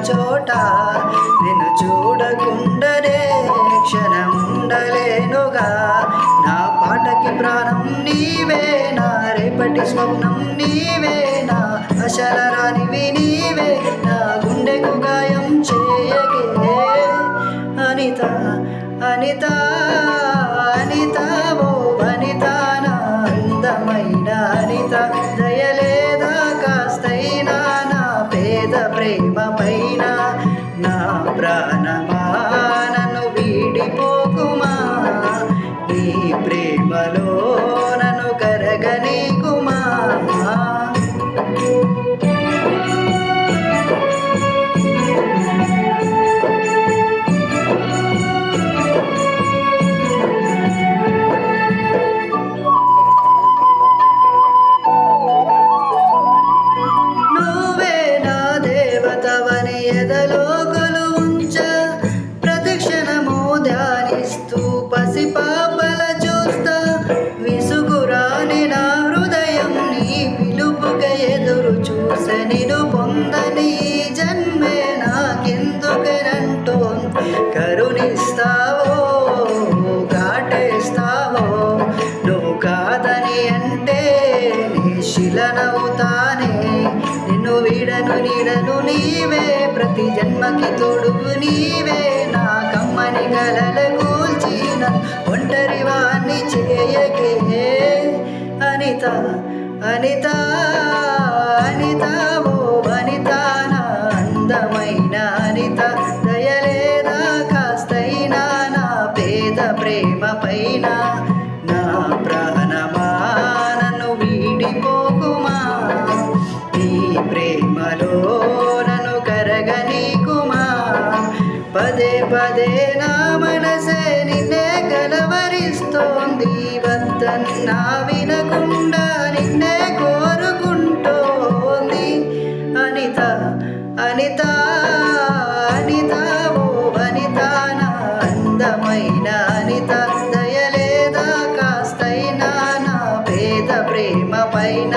చోట నిన్ను చూడకుండనే క్షణముండలేనుగా. నా పాటకి ప్రాణం నీవే, నా రేపటి స్వప్నం నీవే, నా అసల రానివి నీవే, నా గుండెకు గాయం చేయగే. అనిత అనిత అనిత ఓ వనిత, నా అందమైన అనిత, దయలేదా కాస్తైనా నా పేద ప్రేమ పైన. నా ప్రాణమా నన్ను వీడిపోకుమా, నీ ప్రేమలో నన్ను కరగనీకుమా. ఎదలో కొలువుంచ ప్రతిక్షణము ధ్యానిస్తూ పసిపాపల చూస్తా. విసుగురాని నా హృదయం నీ పిలుపుక ఎదురు చూస. నిన్ను పొందని జన్మే నాకెందుకనంటో, కరుణిస్తావో కాటేస్తావో, నువ్వు కాదని అంటే నీ శిలనవుతానే. నిన్ను వీడను నీడను నీవే, ప్రతి జన్మకి తోడుగు నీవే, నా కమ్మని కలల కూల్చిన ఒంటరి వాణ్ణి చేయగే. అనిత అనిత అనిత ఓ వనిత, నా అందమైన అనిత, దయలేదా కాస్తైనా నా పేద ప్రేమ పైన. నా ప్రాణమా నన్ను వీడిపోకుమా, నీ ప్రేమలో నన్ను కరగనీకుమా. పదే పదే నా మనసే నిన్నే కలవరిస్తోంది, వద్దన్నా వినకుండా నిన్నే కోరుకుంటోంది. అనిత అనిత అనిత ఓ వనిత, నా అందమైన అనిత, దయలేదా కాస్తైనా నా పేద ప్రేమ పైన.